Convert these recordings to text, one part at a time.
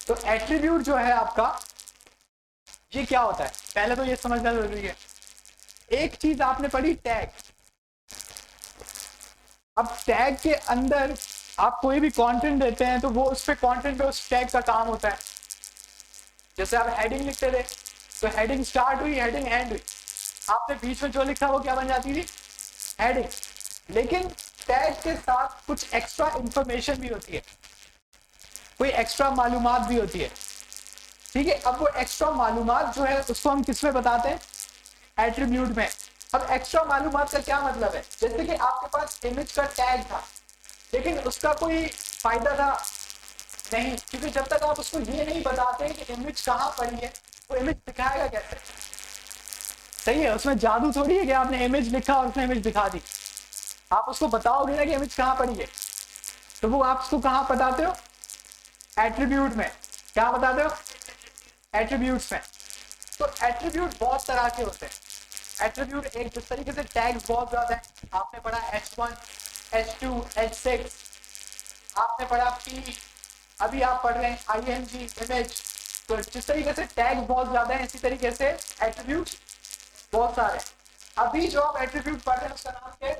तो एट्रीब्यूट जो है आपका, ये क्या होता है, पहले तो ये समझना जरूरी है। एक चीज आपने पढ़ी टैग। अब टैग के अंदर आप कोई भी कंटेंट देते हैं तो वो उस पे कंटेंट पे उस टैग का काम होता है। जैसे आप हेडिंग लिखते थे तो हेडिंग स्टार्ट हुई, हेडिंग एंड हुई, आपने बीच में जो लिखा वो क्या बन जाती थी, हेडिंग। लेकिन टैग के साथ कुछ एक्स्ट्रा इंफॉर्मेशन भी होती है, कोई एक्स्ट्रा मालूमात भी होती है, ठीक है। अब वो एक्स्ट्रा मालूमात जो है उसको हम किस में बताते हैं, एट्रीब्यूट में। अब एक्स्ट्रा मालूमात का क्या मतलब है, जैसे कि आपके पास इमेज का टैग था लेकिन उसका कोई फायदा था नहीं, क्योंकि जब तक आप उसको ये नहीं बताते कि इमेज कहाँ पड़ी है, वो इमेज दिखाएगा कैसे। सही है, उसमें जादू थोड़ी है कि आपने इमेज लिखा और उसने इमेज दिखा दी। आप उसको बताओगे ना कि इमेज कहाँ पड़ी है, तो वो आप उसको कहाँ बताते हो, एट्रीब्यूट में। क्या बताते हो, एट्रीब्यूट्स में। तो एट्रीब्यूट बहुत तरह के होते हैं। एट्रीब्यूट एक जिस तरीके से टैग्स बहुत ज्यादा है, आपने पढ़ा H1, H2, H6, आपने पढ़ा P, अभी आप पढ़ रहे हैं ING, इमेज। तो जिस तरीके से टैग बहुत ज्यादा है, इसी तरीके से एट्रीब्यूट बहुत सारे। अभी जो आप एट्रीब्यूट पढ़ रहे हैं उसका नाम क्या है,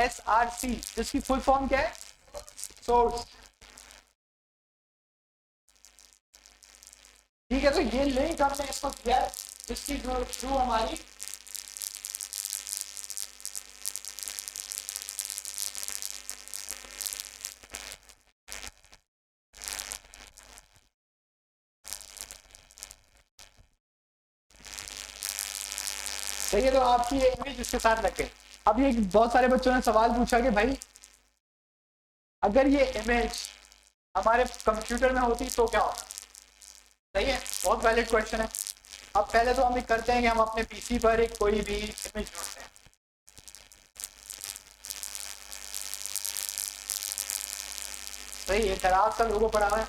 SRC, जिसकी फुल फॉर्म क्या है, सोर्स। ठीक है, तो ये लिंक हमने इसको दिया है जिसकी थ्रू हमारी सही है। तो आपकी ये इमेज इसके साथ लग गई। अब ये बहुत सारे बच्चों ने सवाल पूछा कि भाई अगर ये इमेज हमारे कंप्यूटर में होती तो क्या होता। सही है, बहुत वैलिड क्वेश्चन है। अब पहले तो हम ये करते हैं कि हम अपने पीसी पर एक कोई भी इमेज ढूंढते हैं। सही है, दराज का लोगो पड़ा हुआ है।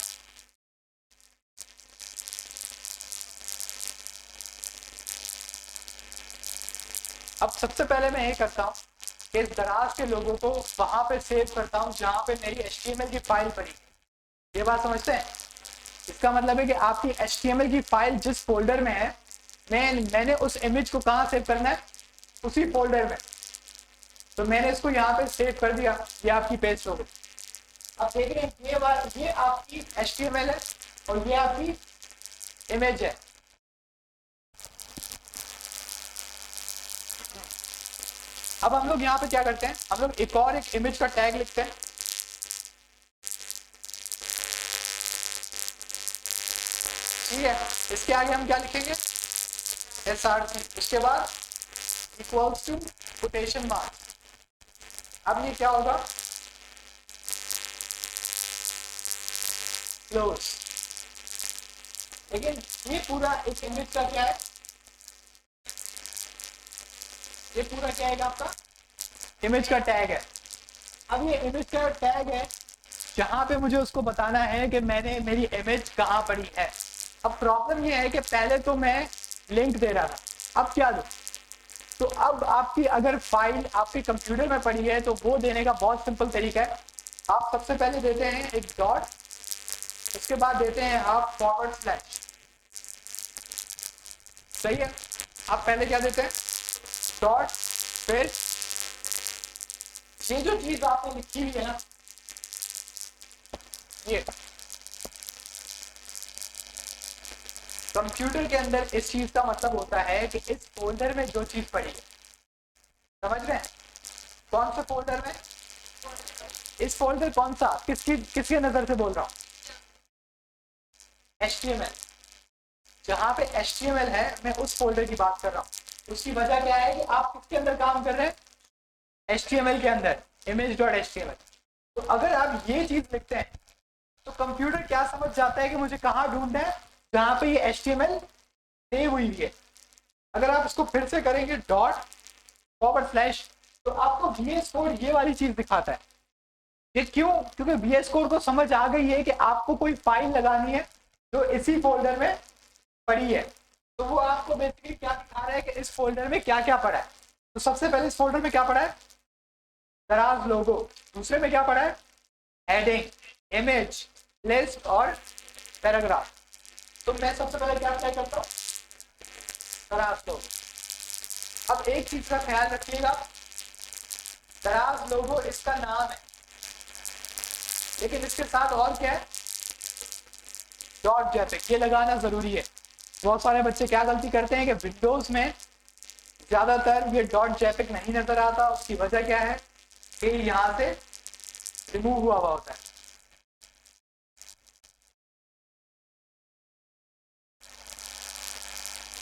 अब सबसे पहले मैं ये करता हूँ कि इस दराज के लोगों को वहां पे सेव करता हूँ जहां पे मेरी HTML की फाइल पड़ी है। ये बात समझते हैं, इसका मतलब है कि आपकी HTML की फाइल जिस फोल्डर में है, मैंने उस इमेज को कहाँ सेव करना है, उसी फोल्डर में। तो मैंने इसको यहाँ पे सेव कर दिया, ये आपकी पेस्ट हो गई। अब देख रहे हैं ये आपकी HTML है और ये आपकी इमेज है। अब हम लोग यहाँ पे क्या करते हैं, हम लोग एक और एक इमेज का टैग लिखते हैं। ठीक है, इसके आगे हम क्या लिखेंगे, SRC, उसके बाद इक्वल्स टू कोटेशन मार्क। अब ये क्या होगा, क्लोज। लेकिन ये पूरा एक इमेज का क्या है, ये पूरा क्या है आपका इमेज का टैग है। अब ये इमेज का टैग है जहां पे मुझे उसको बताना है कि मैंने मेरी इमेज कहां पड़ी है। अब प्रॉब्लम ये है कि पहले तो मैं लिंक दे रहा था, अब क्या दूं। तो अब आपकी अगर फाइल आपके कंप्यूटर में पड़ी है तो वो देने का बहुत सिंपल तरीका है। आप सबसे पहले देते हैं एक डॉट, उसके बाद देते हैं आप फॉरवर्ड/। सही है, आप पहले क्या देते हैं, डॉट, फिर ये जो चीज आपने लिखी हुई है ना, ये कंप्यूटर के अंदर इस चीज का मतलब होता है कि इस फोल्डर में जो चीज पड़ी है, समझ रहे हैं, कौन से फोल्डर में, इस फोल्डर कौन सा, किसके नजर से बोल रहा हूं, HTML। जहां पे HTML है मैं उस फोल्डर की बात कर रहा हूं। उसकी वजह क्या है कि आप किसके अंदर काम कर रहे हैं, HTML के अंदर, image.html। तो अगर आप ये चीज लिखते हैं तो कंप्यूटर क्या समझ जाता है कि मुझे कहां ढूंढना है, जहां पे ये HTML सेव हुई है। अगर आप इसको फिर से करेंगे डॉट फॉरवर्ड/, तो आपको VS कोड ये वाली चीज दिखाता है। ये क्यों, क्योंकि VS कोड को समझ आ गई है कि आपको कोई फाइल लगानी है जो इसी फोल्डर में पड़ी है। तो वो आपको बेसिकली क्या दिखा रहा है कि इस फोल्डर में क्या क्या पड़ा है। तो सबसे पहले इस फोल्डर में क्या पड़ा है, दराज लोगो। दूसरे में क्या पड़ा है, हेडिंग, इमेज, लिस्ट और पैराग्राफ। तो मैं सबसे पहले क्या अप्लाई करता हूँ, दराज लोगो। अब एक चीज का ख्याल रखिएगा, दराज लोगो इसका नाम है, लेकिन इसके साथ और क्या है, डॉट जेपिक, ये लगाना जरूरी है। बहुत सारे बच्चे क्या गलती करते हैं कि विंडोज में ज्यादातर ये डॉट जेपिक नहीं नजर आता। उसकी वजह क्या है कि यहाँ से रिमूव हुआ होता है।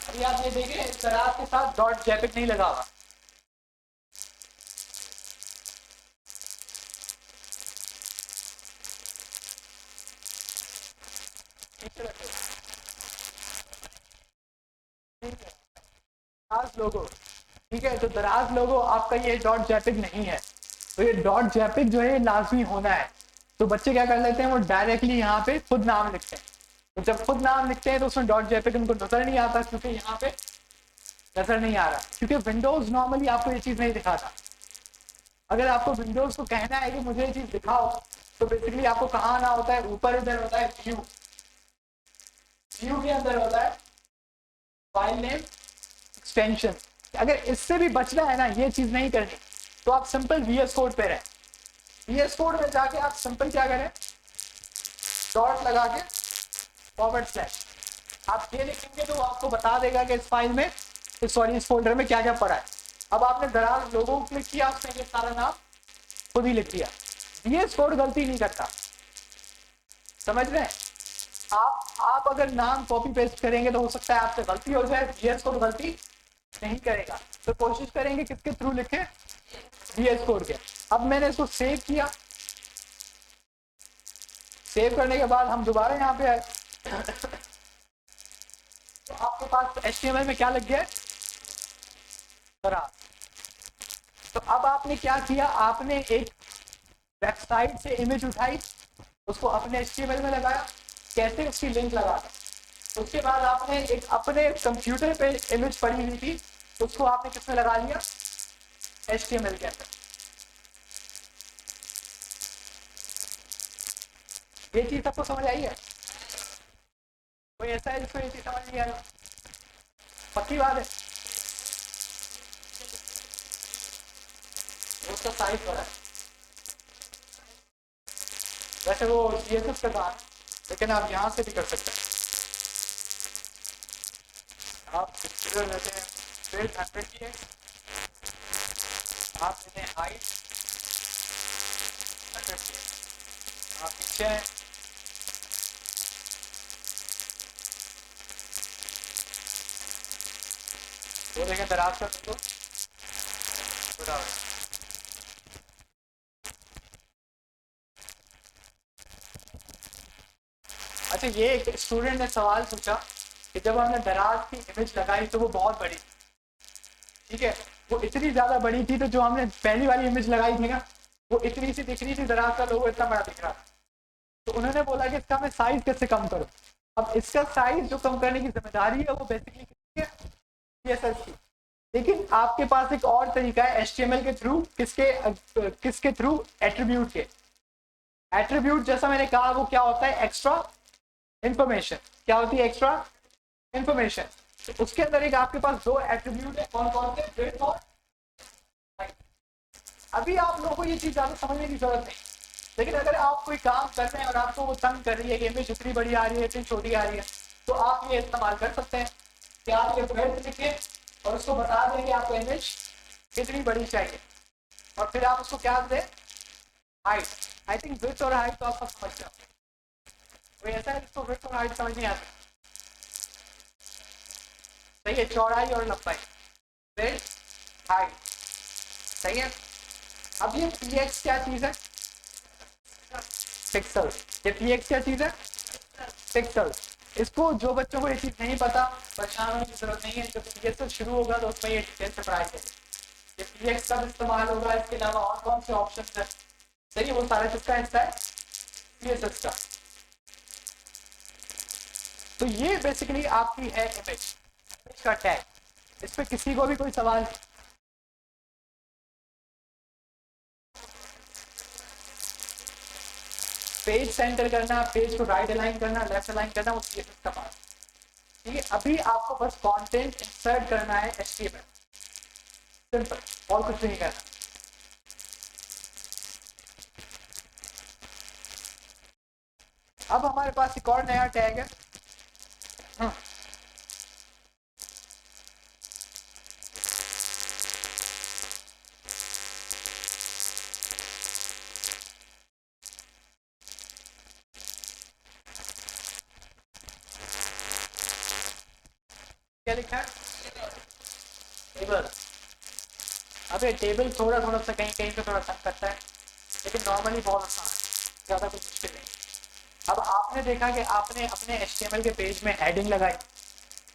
अभी आप ये देखें, इस दराज के साथ डॉट जेपिक नहीं लगा हुआ। दराज लोगो, ठीक है, तो दराज लोगो आपका ये डॉट जेपिक नहीं है, तो ये डॉट जेपिक जो है लाजमी होना है। तो बच्चे क्या कर लेते हैं, वो डायरेक्टली यहाँ पे खुद नाम लिखते हैं। तो जब खुद नाम लिखते हैं तो उसमें डॉट जेपिक उनको नजर नहीं आता, क्योंकि यहाँ पे नजर नहीं आ रहा, क्योंकि विंडोज नॉर्मली आपको ये चीज नहीं दिखाता। अगर आपको विंडोज को कहना है कि मुझे ये चीज दिखाओ, तो बेसिकली आपको कहाँ आना होता है, ऊपर इधर होता है व्यू, व्यू के अंदर होता है फाइल नेम एक्सटेंशन। अगर इससे भी बचना है ना, ये चीज नहीं करनी, तो आप सिंपल VS कोड पे रहें। VS कोड में जाके आप सिंपल क्या करें, डॉट लगा के फॉरवर्ड स्लैश आप ये लिखेंगे तो वो आपको बता देगा कि इस फाइल में, सॉरी इस फोल्डर में क्या क्या पड़ा है। अब आपने दराज लोगों को क्लिक किया, उसने ये सारा नाम खुद ही लिख दिया। VS कोड गलती नहीं करता, समझ रहे हैं आप अगर नाम कॉपी पेस्ट करेंगे तो हो सकता है आपसे गलती हो जाए, VS कोड गलती नहीं करेगा। तो कोशिश करेंगे किसके थ्रू लिखे, VS कोड के। अब मैंने इसको सेव किया, सेव करने के बाद हम दोबारा यहाँ पे आए तो आपके पास HTML में क्या लग गया, दराज। तो अब आपने क्या किया, आपने एक वेबसाइट से इमेज उठाई, उसको अपने HTML में लगाया, कैसे उसकी लिंक लगाना। उसके बाद आपने एक अपने कंप्यूटर पे इमेज पड़ी हुई थी, उसको आपने किसमें लगा लिया, HTML के अंदर। ये चीज सबको समझ आई है? कोई ऐसा है जिसको ये चीज समझ नहीं आया? पक्की बात है, उसका साइज बड़ा है। वैसे वो CSS का काम, लेकिन आप यहाँ से भी कर सकते हैं। आप रहते हैं फिर 100 की है, आप लेते हैं हाइट 100 की है, आप पीछे हैं, वो देखें दराज का तो छोटा हो। अच्छा, ये एक स्टूडेंट ने सवाल पूछा कि जब हमने दराज की इमेज लगाई तो वो बहुत बड़ी, ठीक है, वो इतनी ज्यादा बड़ी थी, तो जो हमने पहली वाली इमेज लगाई थी ना, वो इतनी सी दिख रही थी, दराज का लोगो इतना बड़ा दिख रहा था। तो उन्होंने बोला कि इसका मैं साइज कैसे कम करूं। अब इसका साइज जो कम करने की जिम्मेदारी है वो बेसिकली किसकी है, CSS की। लेकिन आपके पास एक और तरीका है HTML के थ्रू, किसके थ्रू, एट्रीब्यूट के। एट्रीब्यूट जैसा मैंने कहा वो क्या होता है, एक्स्ट्रा इंफॉर्मेशन। क्या होती है, एक्स्ट्रा इंफॉर्मेशन। तो उसके अंदर एक आपके पास दो एट्रीब्यूट है, कौन कौन से, विड्थ और हाइट। अभी आप लोगों को ये चीज ज्यादा समझने की जरूरत नहीं, लेकिन अगर आप कोई काम कर रहे हैं और आपको वो तंग कर रही है कि इमेज इतनी बड़ी आ रही है, इतनी छोटी आ रही है, तो आप ये इस्तेमाल कर सकते हैं कि आप ये विड्थ लिखिए और उसको बता दें कि आपको इमेज कितनी बड़ी चाहिए, और फिर आप उसको क्या दें, हाइट। आई थिंक विड्थ और हाइट तो आप सब समझते हैं। कोई ऐसा है जिसको विड्थ और हाइट समझ नहीं आता? सही है, चौड़ाई और लंबाई, विड्थ हाइट, सही है। अब ये px क्या चीज है, पिक्सल। ये px क्या चीज है, पिक्सल। इसको जो बच्चों को ये चीज नहीं पता, परेशान होने की जरूरत नहीं है, जब CSS शुरू होगा तो उसमें ये डिटेल से पढ़ाई करेंगे। ये px कब इस्तेमाल होगा, इसके अलावा और कौन से ऑप्शन है, सही है, वो सारा किसका हिस्सा है, CSS का। तो ये बेसिकली आपकी है इमेज का टैग। इस पे किसी को भी कोई सवाल? पेज सेंटर करना, पेज को राइट अलाइन करना, लेफ्ट अलाइन करना, वो CSS का पार्ट। ठीक है, अभी आपको बस कंटेंट इंसर्ट करना है HTML, सिंपल, और कुछ नहीं करना। अब हमारे पास एक और नया टैग है, क्या लिखा है? टेबल। अब ये टेबल थोड़ा थोड़ा सा कहीं कहीं पे थोड़ा तंग करता है, लेकिन नॉर्मली बहुत आसान है, ज़्यादा कुछ मुश्किल नहीं। अब आपने देखा कि आपने अपने HTML के पेज में हेडिंग लगाई,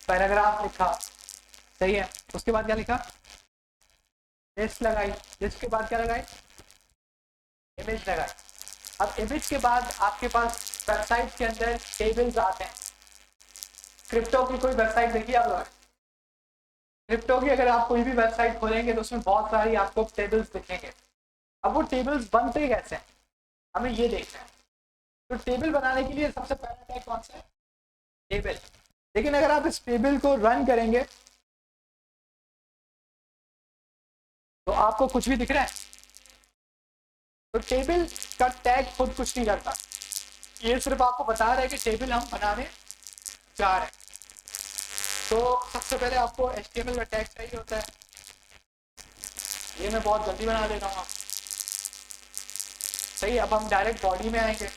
पैराग्राफ लिखा, सही है, उसके बाद क्या लिखा? लिस्ट लगाई, लिस्ट के बाद क्या लगाई? इमेज लगाई। अब इमेज के बाद आपके पास वेबसाइट के अंदर टेबल्स आते हैं। क्रिप्टो की कोई वेबसाइट देखिए आप लोग, क्रिप्टो की अगर आप कोई भी वेबसाइट खोलेंगे तो उसमें बहुत सारी आपको टेबल्स दिखेंगे। अब वो टेबल्स बनते कैसे हैं, हमें ये देखना है। तो टेबल बनाने के लिए सबसे पहला टैग कौन सा है? टेबल। लेकिन अगर आप इस टेबल को रन करेंगे तो आपको कुछ भी दिख रहा है? तो टेबल का टैग खुद कुछ नहीं करता, ये सिर्फ आपको बता रहा है कि टेबल हम बनाने जा रहे हैं। तो सबसे पहले आपको HTML का टैग चाहिए होता है, ये मैं बहुत जल्दी बना देता हूँ। सही, अब हम डायरेक्ट बॉडी में आएंगे,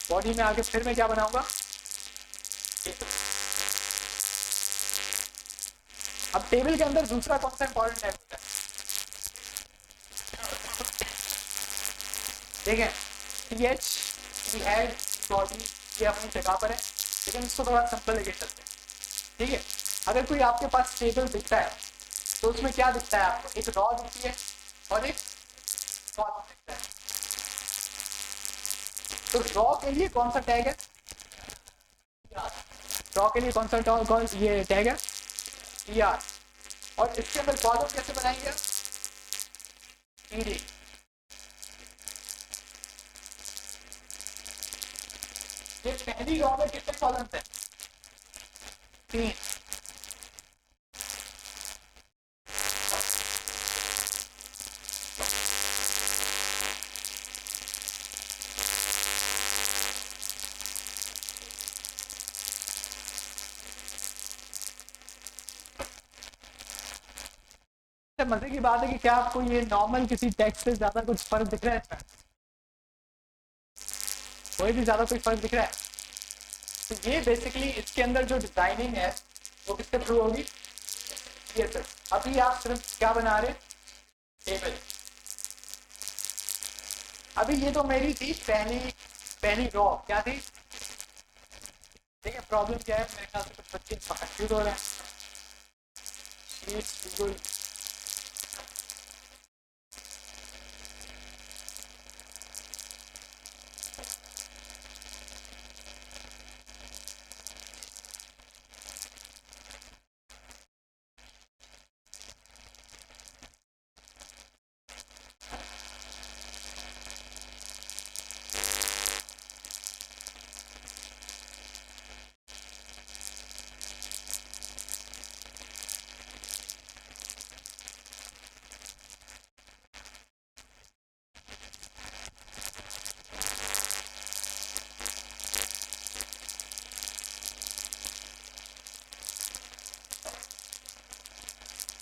बॉडी में आके फिर मैं क्या बनाऊंगा? अब टेबल के अंदर दूसरा कौन सा इंपॉर्टेंट टैग होता है? देखें, TH हेड बॉडी ये अपनी जगह पर है, लेकिन इसको थोड़ा सिंपल लेके चलते हैं। ठीक है, अगर कोई आपके पास टेबल दिखता है तो उसमें क्या दिखता है आपको? एक रॉ दिखती है और एक कॉलम दिखता है। तो रॉ के लिए कौन सा टैग है? रॉ के लिए कौन सा ये टैग है? TR। और इसके अंदर कॉलम कैसे बनाएंगे? PD। ये पहली रॉ में कितने कॉलम्स हैं? 3। मजे की बात है कि क्या आपको ये नॉर्मल किसी टेक्स्ट से ज्यादा कुछ फर्क दिख रहा है इसमें? कोई भी ज्यादा कोई फर्क दिख रहा है? तो ये बेसिकली इसके अंदर जो डिजाइनिंग है वो किसके थ्रू होगी? ये सर, अभी आप सिर्फ क्या बना रहे? टेबल। अभी ये तो मेरी थी पहली रॉ, क्या थी? ठीक है, प्रॉब्लम क्या है, मेरे ख्याल से कुछ बच्चे कंफ्यूज हो रहे हैं।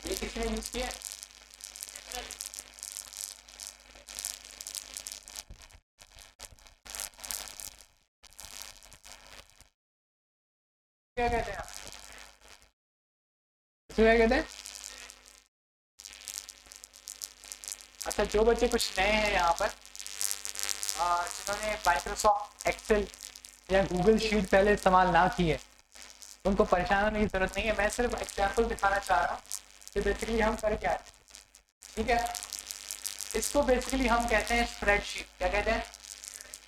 ये किसने यूज किया? क्या कहते हैं आप? क्या कहते हैं? अच्छा, जो बच्चे कुछ नए हैं यहाँ पर, जिन्होंने माइक्रोसॉफ्ट एक्सेल या गूगल शीट पहले इस्तेमाल ना की है, उनको परेशान होने की जरूरत नहीं है। मैं सिर्फ एग्जाम्पल दिखाना चाह रहा हूँ कि बेसिकली हम कर क्या है। ठीक है, इसको बेसिकली हम कहते हैं स्प्रेडशीट। क्या कहते हैं?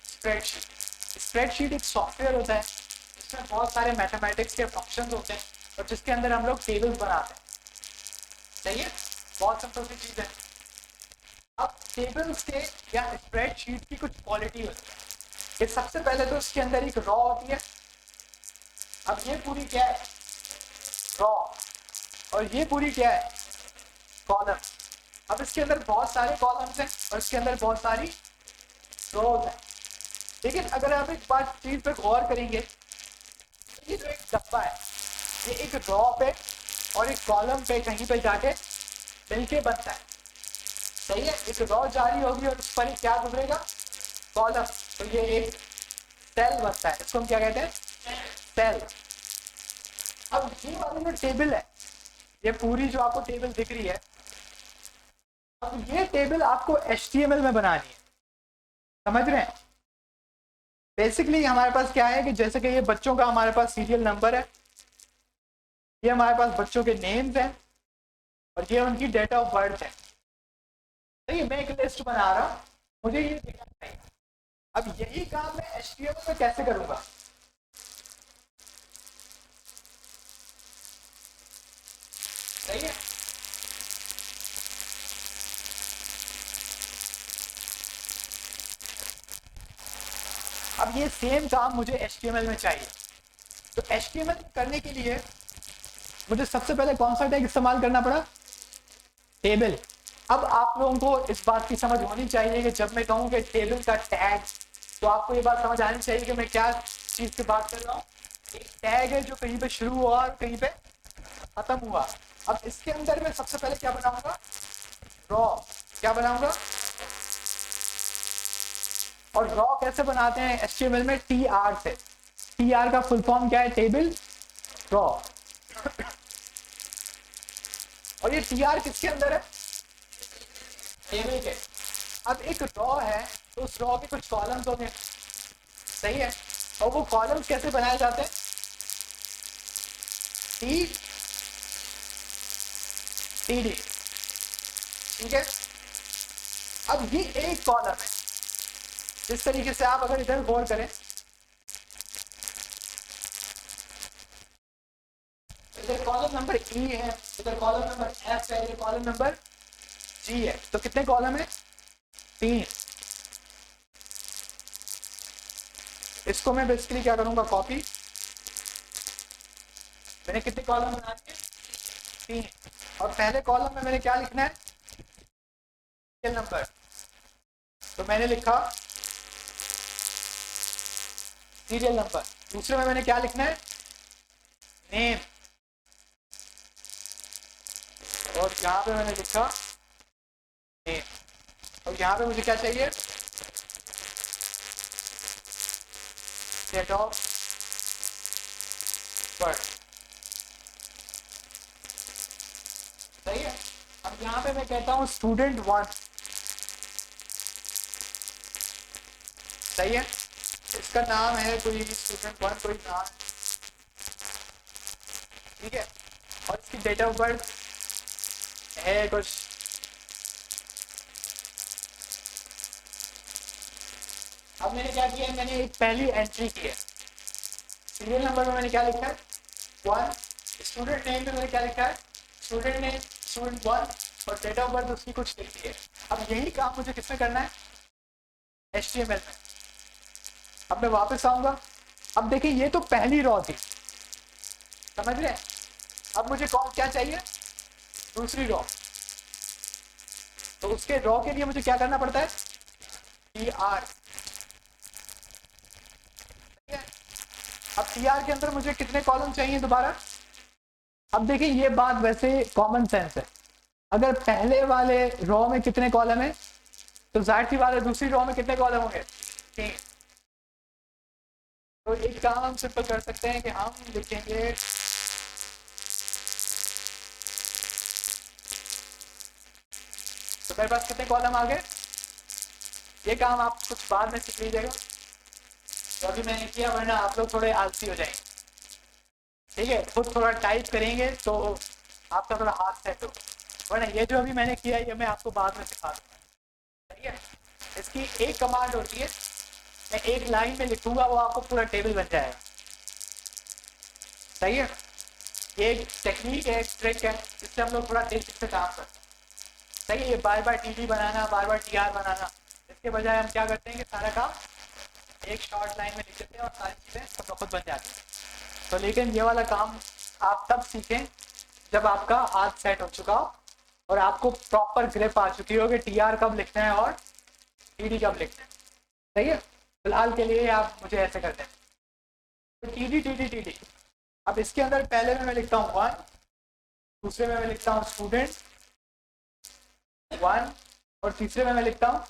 स्प्रेडशीट। स्प्रेडशीट एक सॉफ्टवेयर होता है जिसमें बहुत सारे मैथमेटिक्स के फंक्शंस होते हैं और जिसके अंदर हम लोग टेबल्स बनाते हैं। सही है, बहुत सिंपल सी चीज़ है। अब टेबल्स के या स्प्रेडशीट की कुछ क्वालिटी होती है कि सबसे पहले तो इसके अंदर एक रॉ होती है। अब ये पूरी क्या है, रॉ, और ये पूरी क्या है, कॉलम। अब इसके अंदर बहुत सारे कॉलम्स हैं और इसके अंदर बहुत सारी रोज हैं। लेकिन अगर आप एक बात चीज पे गौर करेंगे, ये जो एक डब्बा है ये एक रॉ पे और एक कॉलम पे कहीं पे जाके मिलके बनता है, सही है। एक रॉ जारी होगी और उस पर ही क्या गुजरेगा, कॉलम, तो ये एक सेल बनता है। इसको हम क्या कहते हैं, सेल। अब ये वाली जो टेबल है, ये पूरी जो आपको टेबल दिख रही है, अब ये टेबल आपको HTML में बनानी है, समझ रहे हैं। बेसिकली हमारे पास क्या है कि जैसे कि ये बच्चों का हमारे पास सीरियल नंबर है, ये हमारे पास बच्चों के नेम्स हैं और ये उनकी डेट ऑफ बर्थ है। तो ये मैं एक लिस्ट बना रहा हूँ, मुझे ये दिखना चाहिए। अब यही काम मैं HTML में कैसे करूंगा, सही है। अब ये सेम काम मुझे HTML में चाहिए, तो HTML करने के लिए मुझे सबसे पहले कौन सा टैग इस्तेमाल करना पड़ा, टेबल। अब आप लोगों को इस बात की समझ होनी चाहिए कि जब मैं कहूँ कि टेबल का टैग, तो आपको ये बात समझ आनी चाहिए कि मैं क्या चीज की बात कर रहा हूँ। एक टैग है जो कहीं पे शुरू हुआ और कहीं पे खत्म हुआ। अब इसके अंदर मैं सबसे पहले क्या बनाऊंगा, रॉ। क्या बनाऊंगा, और रॉ कैसे बनाते हैं HTML में, TR से। TR का फुल फॉर्म क्या है, टेबल रॉ। और ये TR किसके अंदर है, टेबल के। अब एक रॉ है तो उस रॉ के कुछ कॉलम्स होंगे, सही है। और वो कॉलम्स कैसे बनाए जाते हैं, TD, ठीक है। अब ये एक कॉलम है, इस तरीके से आप अगर इधर गौर करें, इधर कॉलम नंबर E है, इधर कॉलम नंबर F है, इधर कॉलम नंबर G है, तो कितने कॉलम है, 3। इसको मैं बेसिकली क्या करूंगा, कॉपी। मैंने कितने कॉलम बना दिए, 3। और पहले कॉलम में मैंने क्या लिखना है, सीरियल नंबर, तो मैंने लिखा सीरियल नंबर। दूसरे में मैंने क्या लिखना है, नेम, और यहाँ पे मैंने लिखा नेम, और यहाँ पे मुझे क्या चाहिए, डेट ऑफ बर्थ, सही है। अब यहाँ पे मैं कहता हूँ स्टूडेंट 1, सही है। इसका नाम है कोई स्टूडेंट 1, कोई नाम, ठीक है। और इसकी डेट ऑफ बर्थ है कुछ, अब मैंने क्या किया है, मैंने एक पहली एंट्री की है। सीरियल नंबर में मैंने क्या लिखा है, 1। स्टूडेंट नेम में मैंने क्या लिखा है, स्टूडेंट नेम, स्टूडेंट 1, और डेट ऑफ बर्थ उसकी कुछ लिखी है। अब यही काम मुझे किसमें करना है, HTML में। अब मैं वापस आऊंगा, अब देखिए ये तो पहली रॉ थी, समझ रहे हैं। अब मुझे कौन क्या चाहिए, दूसरी रॉ, तो उसके रॉ के लिए मुझे क्या करना पड़ता है, TR। अब TR के अंदर मुझे कितने कॉलम चाहिए दोबारा। अब देखिए ये बात वैसे कॉमन सेंस है, अगर पहले वाले रॉ में कितने कॉलम है, तो जाहिर सी बात है दूसरी रॉ में कितने कॉलम होंगे, 3। तो एक काम हम सिंपल कर सकते हैं कि हम लिखेंगे तो मेरे पास कितने कॉलम आ गए। ये काम आप कुछ बाद में सीख लीजिएगा, तो अभी मैंने किया, वरना आप लोग थोड़े आलसी हो जाएंगे, ठीक है। खुद थोड़ा टाइप करेंगे तो आपका थोड़ा हाथ सेट हो, वरना ये जो अभी मैंने किया ये मैं आपको बाद में सिखा दूंगा, सही है। इसकी एक कमांड होती है, मैं एक लाइन में लिखूंगा, वो आपको पूरा टेबल बन जाएगा, सही है। ये एक टेक्निक है, एक ट्रिक है, जिससे हम लोग थोड़ा तेजी से काम करते हैं, सही है, बार बार टी डी बनाना, बार बार टी आर बनाना, इसके बजाय हम क्या करते हैं कि सारा काम एक शॉर्ट लाइन में लिख देते हैं और सारी चीज़ें खुद ब खुद बन जाती हैं। तो लेकिन ये वाला काम आप तब सीखें जब आपका हाथ सेट हो चुका हो और आपको प्रॉपर ग्रिप आ चुकी हो कि टी आर कब लिखना है और टी डी कब लिखना है। सही है, फिलहाल के लिए आप मुझे ऐसे करते हैं, तो T D T D T D. अब इसके अंदर पहले में मैं लिखता हूँ 1, दूसरे में मैं लिखता हूँ स्टूडेंट 1 और तीसरे में मैं लिखता हूँ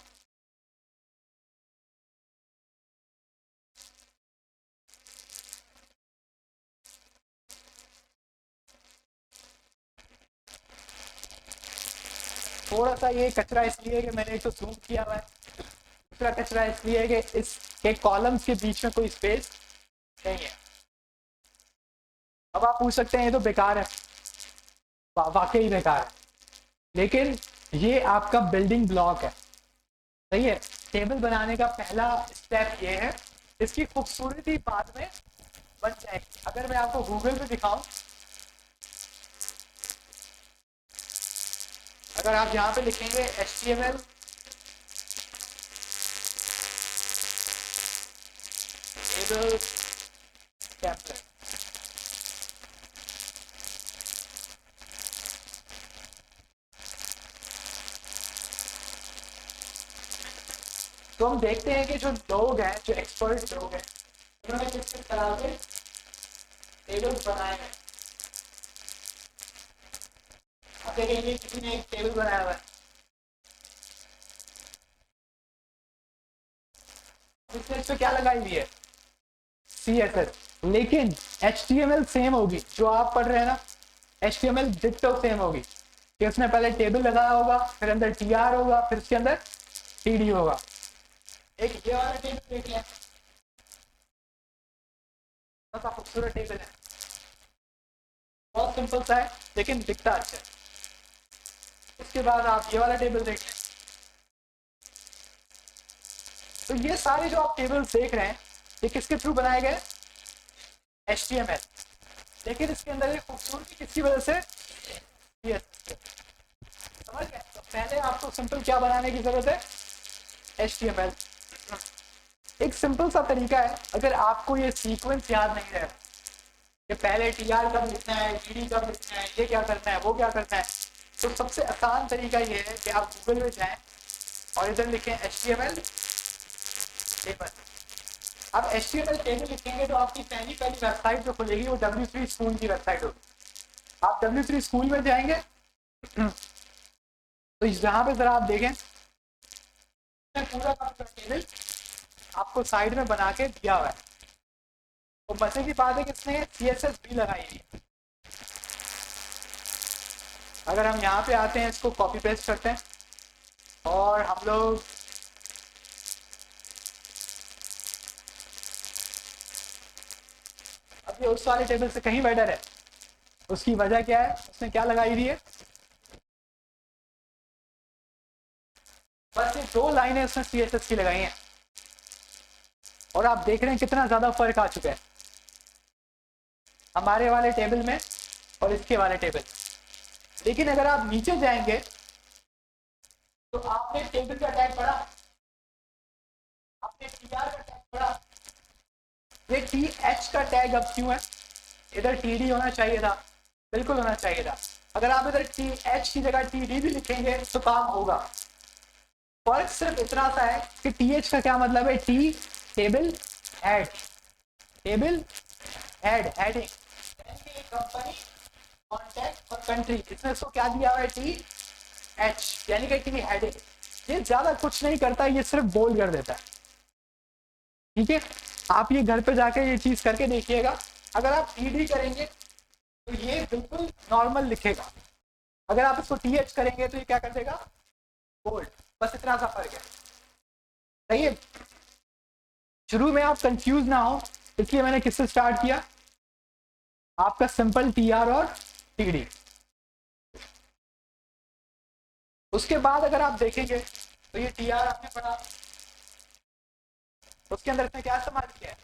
थोड़ा सा ये कचरा इसलिए कि मैंने एक तो जूम किया हुआ है, दूसरा कचरा इसलिए कि इसके कॉलम्स के बीच में कोई स्पेस नहीं है। अब आप पूछ सकते हैं ये तो बेकार है, वाकई बेकार है, लेकिन ये आपका बिल्डिंग ब्लॉक है। सही है, टेबल बनाने का पहला स्टेप ये है, इसकी खूबसूरती बाद में बन जाएगी। अगर मैं आपको गूगल पे दिखाऊं, अगर आप यहाँ पे लिखेंगे HTML टेबल टेम्पलेट, तो हम देखते हैं कि जो लोग हैं, जो एक्सपर्ट लोग हैं, उन्होंने किस किस तरह के टेबल्स बनाए हैं। अब देखेंगे किसी ने एक टेबल बनाया हुआ है, इसने इस पे क्या लगाई हुई है CSS, लेकिन HTML सेम होगी जो आप पढ़ रहे हैं ना, HTML डिट्टो सेम होगी कि उसने पहले टेबल लगाया होगा, फिर अंदर TR होगा, फिर उसके अंदर TD होगा। एक ये वाला टेबल देख लें, बहुत खूबसूरत टेबल है, बहुत सिंपल सा है लेकिन दिखता अच्छा है। उसके बाद आप ये वाला टेबल देख लें, तो ये सारे जो आप टेबल्स देख रहे हैं ये किसके थ्रू बनाए गए, HTML, लेकिन इसके अंदर ये खूबसूरती किसकी वजह से, समझ गए। तो पहले आपको सिंपल क्या बनाने की जरूरत है, HTML। एक सिंपल सा तरीका है, अगर आपको ये सीक्वेंस याद नहीं रहे कि पहले TR कब लिखना है, TD कब लिखना है, ये क्या करना है, वो क्या करना है, तो सबसे आसान तरीका ये है कि आप गूगल में जाएं और इधर लिखें HTML टेबल। अब HTML टेबल लिखेंगे तो आपकी पहली वेबसाइट जो खुलेगी वो W3 स्कूल की वेबसाइट होगी। आप W3 स्कूल में जाएंगे तो जहाँ पे जरा आप देखें पूरा टेबल आपको साइड में बना के दिया हुआ है। तो मजे की बात है कि इसने CSS भी लगाई है। अगर हम यहाँ पे आते हैं, इसको कॉपी पेस्ट करते हैं और हम लोग अब ये उस वाले टेबल से कहीं बेटर है। उसकी वजह क्या है, उसने क्या लगाई हुई है, बस ये 2 लाइनें उसने CSS की लगाई हैं और आप देख रहे हैं कितना ज्यादा फर्क आ चुका है हमारे वाले टेबल में और इसके वाले टेबल। लेकिन अगर आप नीचे जाएंगे तो आपने टेबल का टैग पढ़ा, आपने TR का टैग पढ़ा, ये TH का टैग अब क्यों है, इधर TD होना चाहिए था, बिल्कुल होना चाहिए था। अगर आप इधर TH की जगह TD भी लिखेंगे तो काम होगा। फर्क सिर्फ इतना सा है कि TH का क्या मतलब है, T table head, table head heading, company contact और कंट्री, इसमें इसको क्या दिया हुआ है TH, यानी कि टी हेडिंग। ये ज्यादा कुछ नहीं करता, ये सिर्फ बोल्ड कर देता है। ठीक है, आप ये घर पे जाके ये चीज करके देखिएगा। अगर आप TD करेंगे तो ये बिल्कुल नॉर्मल लिखेगा, अगर आप इसको TH करेंगे तो ये क्या कर देगा, बोल्ड। बस इतना सा फर्क है। सही है, शुरू में आप कंफ्यूज ना हो, इसलिए मैंने किससे स्टार्ट किया, आपका सिंपल TR और TD। उसके बाद अगर आप देखेंगे तो ये TR आपने पढ़ा, उसके अंदर इसने क्या इस्तेमाल किया है,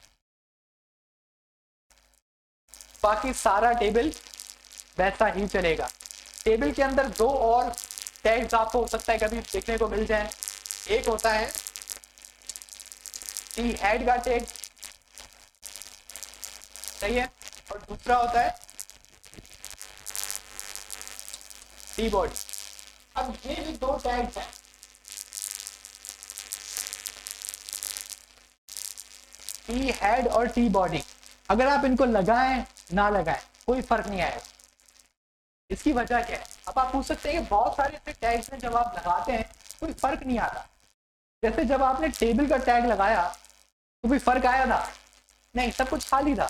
बाकी सारा टेबल वैसा ही चलेगा। टेबल के अंदर 2 और टैग्स आपको हो सकता है कभी देखने को मिल जाए। एक होता है टी हेड का टैग, सही है, और दूसरा होता है टी बॉडी। अब ये जो दो टैग्स हैं, टी हेड और टी बॉडी, अगर आप इनको लगाएं ना लगाएं कोई फर्क नहीं आएगा। इसकी वजह क्या है? अब आप पूछ सकते हैं कि बहुत सारे ऐसे टैग्स हैं जब आप लगाते हैं कोई फर्क नहीं आता। जैसे जब आपने टेबल का टैग लगाया तो कोई फर्क आया था? नहीं, सब कुछ खाली था।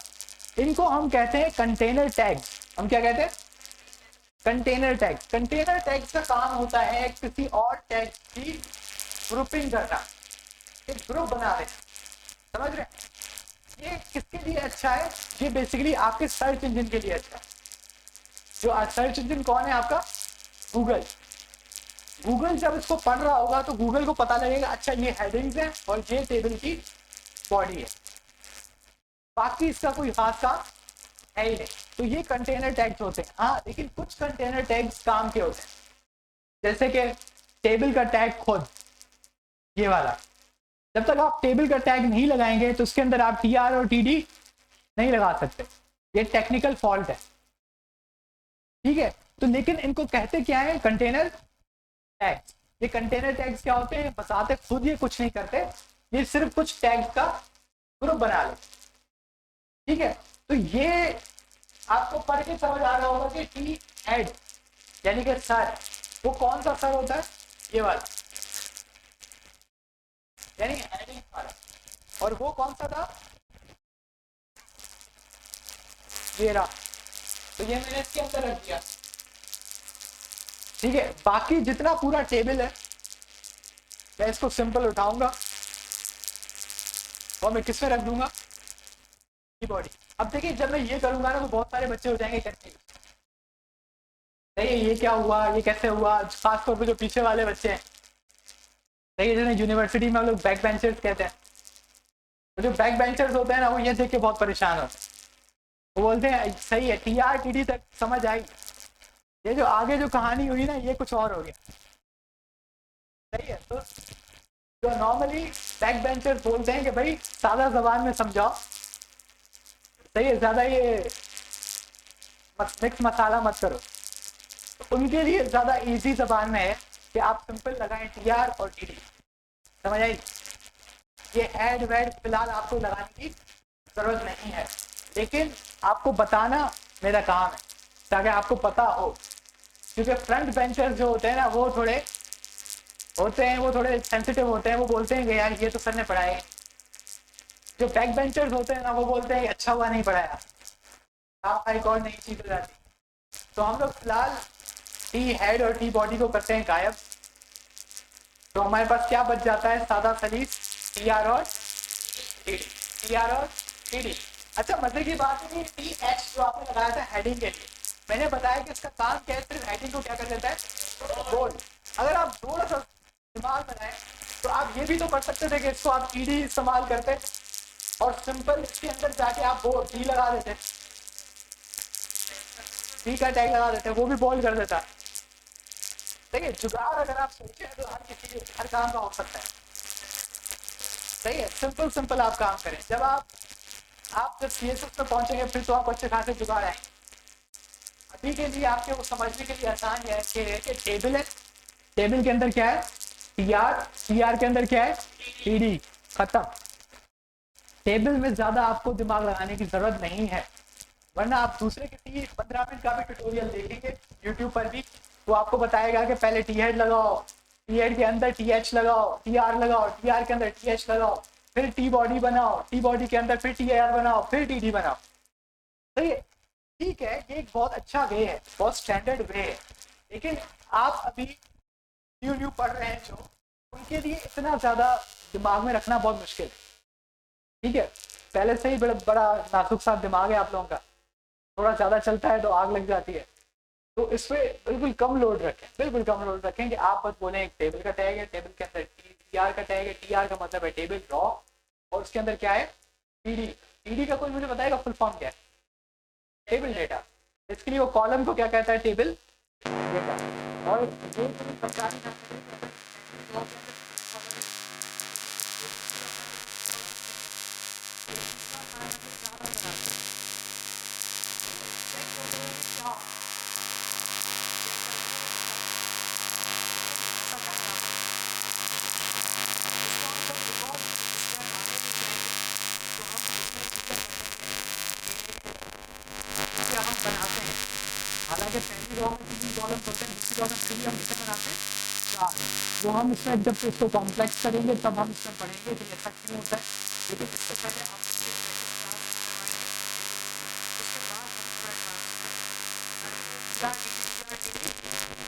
इनको हम कहते हैं कंटेनर टैग। हम क्या कहते हैं? Container tag. कंटेनर टैग का काम होता है किसी और टैग की ग्रुपिंग करना, एक ग्रुप बना देना, समझ रहे हैं? ये किसके लिए अच्छा है? ये बेसिकली आपके सर्च इंजन के लिए अच्छा है। जो सर्च इंजन कौन है आपका? गूगल। गूगल जब इसको पढ़ रहा होगा तो गूगल को पता लगेगा अच्छा ये हेडिंग्स है और ये टेबल की बॉडी है, बाकी इसका कोई खास काम है ही नहीं। तो ये कंटेनर टैग्स होते हैं। हाँ, लेकिन कुछ कंटेनर टैग्स काम के होते हैं, जैसे कि टेबल का टैग खुद, ये वाला। जब तक आप टेबल का टैग नहीं लगाएंगे तो उसके अंदर आप TR और TD नहीं लगा सकते, ये टेक्निकल फॉल्ट है, ठीक है। तो लेकिन इनको कहते क्या है? Container tags. ये कंटेनर टैग्स क्या होते हैं? बताते खुद ये कुछ नहीं करते, ये सिर्फ कुछ टैग्स का ग्रुप बना ले, ठीक है। तो ये आपको पढ़ के समझ आ रहा होगा कि टी हेड यानी कि सर, वो कौन सा सर होता है? ये वाला, यानी हेडिंग वाला। और वो कौन सा था? ये रहा। तो ये मैंने इसके अंदर रख दिया, ठीक है। बाकी जितना पूरा टेबल है मैं इसको सिंपल उठाऊंगा और मैं किस में रख दूंगा? की बॉडी। अब देखिए जब मैं ये करूंगा ना तो बहुत सारे बच्चे हो जाएंगे करते, ये क्या हुआ, ये कैसे हुआ? खासतौर पे जो पीछे वाले बच्चे हैं, सही है, जिन्हें यूनिवर्सिटी में हम लोग बैक बेंचर्स कहते हैं। तो जो बैक बेंचर्स होते हैं ना, वो ये देख के बहुत परेशान होते हैं। वो बोलते हैं सही है, TR TD तक समझ आई, ये जो आगे जो कहानी हुई ना ये कुछ और हो गया, सही है। तो जो नॉर्मली बैक बेंचर्स बोलते हैं कि भाई सादा जबान में समझाओ, सही है, ज्यादा ये मिक्स मसाला मत करो। तो उनके लिए ज्यादा इजी जबान में है कि आप सिंपल लगाएं TR और TD, समझ आई? ये एड वेड फिलहाल आपको लगाने की जरूरत नहीं है, लेकिन आपको बताना मेरा काम है ताकि आपको पता हो। क्योंकि फ्रंट बेंचर्स जो होते हैं ना वो थोड़े सेंसिटिव होते हैं, वो बोलते हैं कि यार ये तो सर ने पढ़ाया। जो बैक बेंचर्स होते हैं ना वो बोलते हैं अच्छा हुआ नहीं पढ़ाया, आप एक और नई चीज हो जाती। तो हम लोग फिलहाल टी हेड और टी बॉडी को करते हैं गायब। तो हमारे पास क्या बच जाता है? सादा सलीस TR और TD। अच्छा, मजे की बात है कि TH जो आपने लगाया था हेडिंग के लिए, मैंने बताया कि इसका काम क्या है? सिर्फ हेडिंग को क्या कर देता है? बोल्ड। अगर आप थोड़ा सा दिमाग बनाएं तो आप ये भी तो कर सकते थे कि इसको आप TD इस्तेमाल करते और सिंपल इसके अंदर जाके आप वो D लगा देते, D का टैग लगा देते, वो भी बोल्ड कर देता। देखिए जुगाड़ अगर आप सोचें तो हर किसी के हर काम का हो सकता है, सही है। सिंपल आप काम करें। जब आप जब CSS में पहुंचेंगे फिर तो आप अच्छे खासे जुगाड़ आएंगे। अभी के लिए आपके वो समझने के लिए आसान है कि टेबल है, टेबल के अंदर क्या है? TR के अंदर क्या है? TD, खत्म। टेबल में ज्यादा आपको दिमाग लगाने की जरूरत नहीं है, वरना आप दूसरे किसी 15 मिनट का भी ट्यूटोरियल देखेंगे यूट्यूब पर भी, वो आपको बताएगा कि पहले टी हेड लगाओ, टी हेड के अंदर TH लगाओ, TR लगाओ, TR के अंदर TH लगाओ, फिर टी बॉडी बनाओ, टी बॉडी के अंदर फिर TR बनाओ, फिर TD बनाओ। तो ये ठीक है, ये एक बहुत अच्छा वे है, बहुत स्टैंडर्ड वे है, लेकिन आप अभी न्यू पढ़ रहे हैं जो, उनके लिए इतना ज्यादा दिमाग में रखना बहुत मुश्किल है, ठीक है। पहले से ही बड़ा नाजुक सा दिमाग है आप लोगों का, थोड़ा ज्यादा चलता है तो आग लग जाती है। तो इस पे बिल्कुल कम लोड रखें, बिल्कुल कम लोड रखें कि आप बस बोले एक टेबल का टैग है, टेबल के अंदर TR का टैग है, TR का मतलब है टेबल रॉ, और उसके अंदर क्या है? TD का कोई मुझे बताएगा फुल फॉर्म क्या है? Table data. इसके लिए वो कॉलम को क्या कहता है? Table data. और वो तुम्हें परेशानी ना करे तो हम बनाते हैं, हालांकि पहली रॉ में तीन कॉलम्स होते हैं, दूसरी रॉ में फिर भी हम इसे बनाते हैं चार। वो हम इसमें जब इसको कॉम्प्लेक्स करेंगे तब हम इसमें पढ़ेंगे कि ऐसा क्यों होता है, लेकिन इससे पहले आप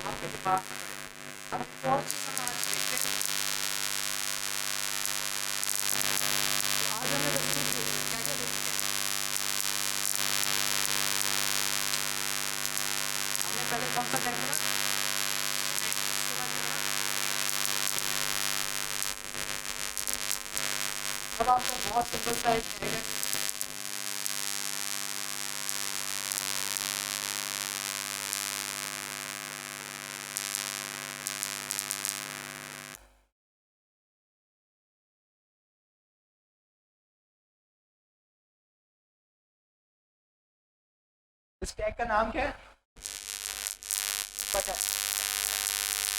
आपके दिमाग में अब एक और चीज़ हम आज देखते हैं। आज हमें क्या क्या देखते हैं, हमने पहले कौन सा टैग करा, अब आपको बहुत सिंपल सा एक टैग है, इस टैग का नाम क्या है, बटन।